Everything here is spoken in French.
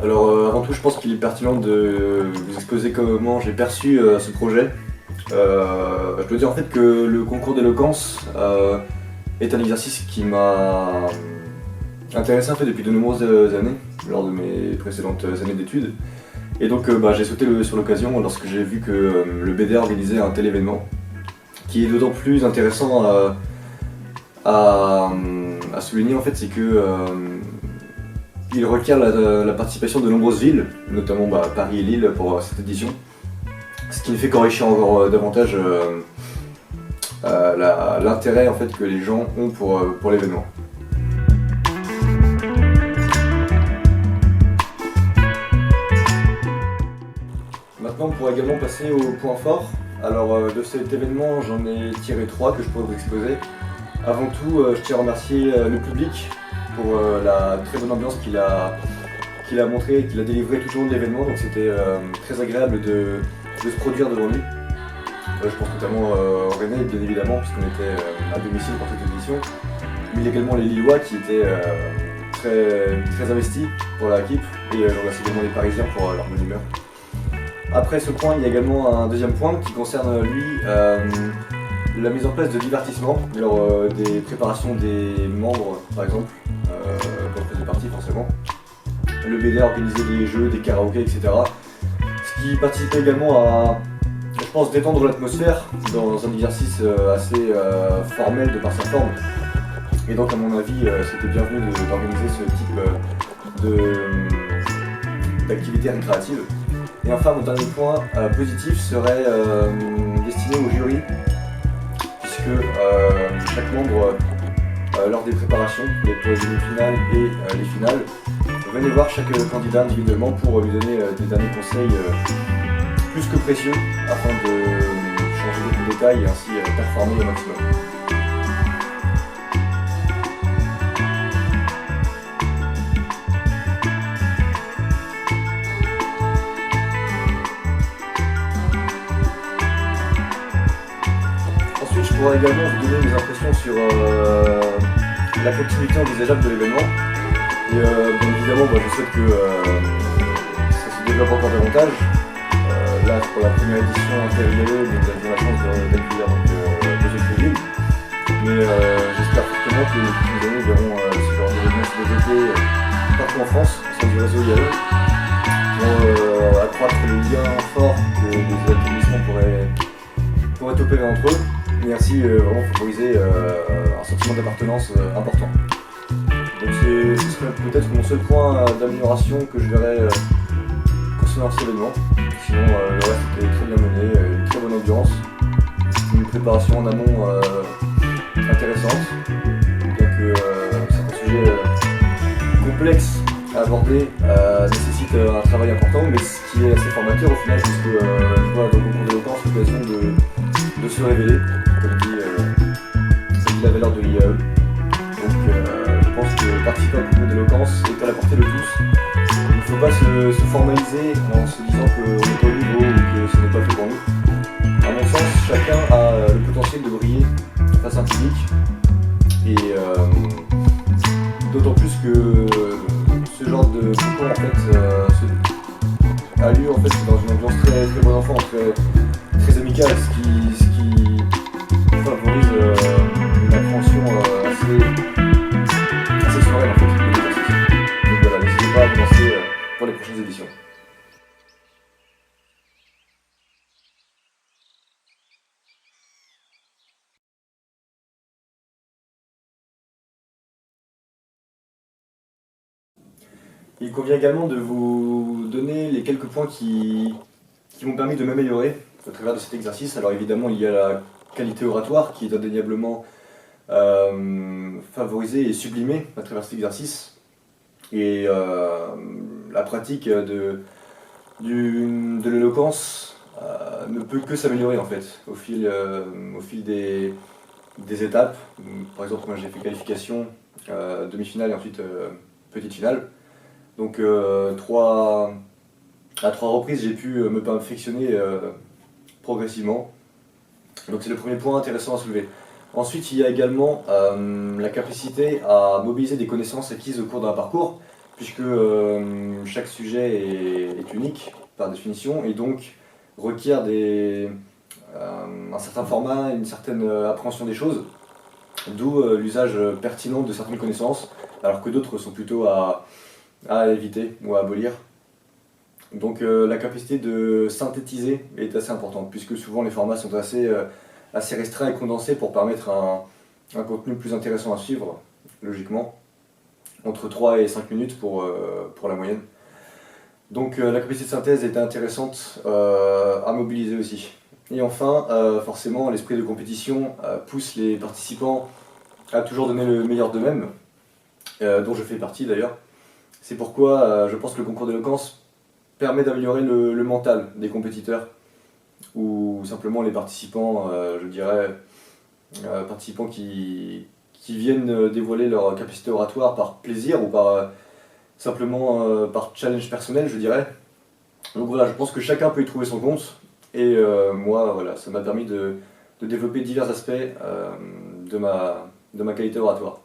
Alors avant tout, je pense qu'il est pertinent de vous exposer comment j'ai perçu ce projet. Je dois dire en fait que le concours d'éloquence est un exercice qui m'a intéressé en fait depuis de nombreuses années, lors de mes précédentes années d'études. Et donc j'ai sauté sur l'occasion lorsque j'ai vu que le BDA organisait un tel événement, qui est d'autant plus intéressant à souligner en fait, c'est que il requiert la participation de nombreuses villes, notamment Paris et Lille pour cette édition, ce qui ne fait qu'enrichir encore davantage l'intérêt en fait, que les gens ont pour l'événement. Maintenant on pourra également passer au point fort. Alors de cet événement j'en ai tiré 3 que je pourrais vous exposer. Avant tout je tiens à remercier le public pour la très bonne ambiance qu'il a montré et qu'il a délivré tout au long de l'événement, donc c'était très agréable de se produire devant lui. Je pense notamment au René, bien évidemment, puisqu'on était à domicile pour cette édition, mais également les Lillois qui étaient très investis pour l'équipe, et je remercie également les Parisiens pour leur bonne humeur. Après ce point, il y a également un deuxième point qui concerne lui la mise en place de divertissements lors des préparations des membres, par exemple, dont faisait partie forcément. Le BD a organisé des jeux, des karaokés, etc. Ce qui participait également à, je pense, détendre l'atmosphère dans un exercice assez formel de par sa forme. Et donc à mon avis, c'était bienvenu d'organiser ce type d'activité récréative. Et enfin, mon dernier point positif serait destiné au jury, puisque chaque membre, lors des préparations, pour les demi-finales et les finales, venez voir chaque candidat individuellement pour lui donner des derniers conseils plus que précieux afin de changer quelques détails et ainsi performer au maximum. Ensuite, je pourrais également vous donner mes impressions sur la continuité envisageable de l'événement. Et bien évidemment, je souhaite que ça se développe encore davantage. Là, pour la première édition intérieure, nous avons la chance d'accueillir deux villes. Mais j'espère fortement que les prochaines années verront ce genre d'événements se développer partout en France, au sein du réseau IAE, pour accroître le lien fort que les établissements pourraient opérer entre eux, et ainsi vraiment favoriser un sentiment d'appartenance important. Donc ce serait peut-être mon seul point d'amélioration que je verrais concernant cet événement. Sinon le reste était très bien mené, une très bonne ambiance, une préparation en amont intéressante, bien que certains sujets complexes à aborder nécessitent un travail important, mais ce qui est assez formateur au final, puisque je vois dans le concours d'éloquence l'occasion de se révéler, comme dit la valeur de l'IAE. Donc je pense que participer au concours d'éloquence est à la portée de tous. Il ne faut pas se formaliser en se disant qu'on n'est pas au niveau ou que ce n'est pas fait pour nous. À mon sens, chacun a le potentiel de briller face à un public, et d'autant plus que ce genre de concours en fait a lieu en fait dans une ambiance très bon enfant, très amicale, ce qui favorise une appréhension assez sereine en fait de l'exercice. Donc voilà, n'hésitez pas à commencer pour les prochaines éditions. Il convient également de vous donner les quelques points qui m'ont permis de m'améliorer au travers de cet exercice. Alors évidemment, il y a la qualité oratoire qui est indéniablement favorisée et sublimée à travers cet exercice. Et la pratique de l'éloquence ne peut que s'améliorer en fait au fil des étapes. Par exemple, moi j'ai fait qualification, demi-finale et ensuite petite finale. Donc à trois reprises j'ai pu me perfectionner progressivement. Donc c'est le premier point intéressant à soulever. Ensuite il y a également la capacité à mobiliser des connaissances acquises au cours d'un parcours, puisque chaque sujet est unique par définition et donc requiert un certain format, une certaine appréhension des choses, d'où l'usage pertinent de certaines connaissances, alors que d'autres sont plutôt à éviter ou à abolir. Donc la capacité de synthétiser est assez importante, puisque souvent les formats sont assez restreints et condensés pour permettre un contenu plus intéressant à suivre, logiquement, entre 3 et 5 minutes pour la moyenne. Donc la capacité de synthèse est intéressante à mobiliser aussi. Et enfin, forcément, l'esprit de compétition pousse les participants à toujours donner le meilleur d'eux-mêmes, dont je fais partie d'ailleurs. C'est pourquoi je pense que le concours d'éloquence permet d'améliorer le mental des compétiteurs, ou simplement les participants, je dirais, participants qui viennent dévoiler leur capacité oratoire par plaisir ou simplement par challenge personnel, je dirais. Donc voilà, je pense que chacun peut y trouver son compte, et moi, voilà, ça m'a permis de développer divers aspects de ma qualité oratoire.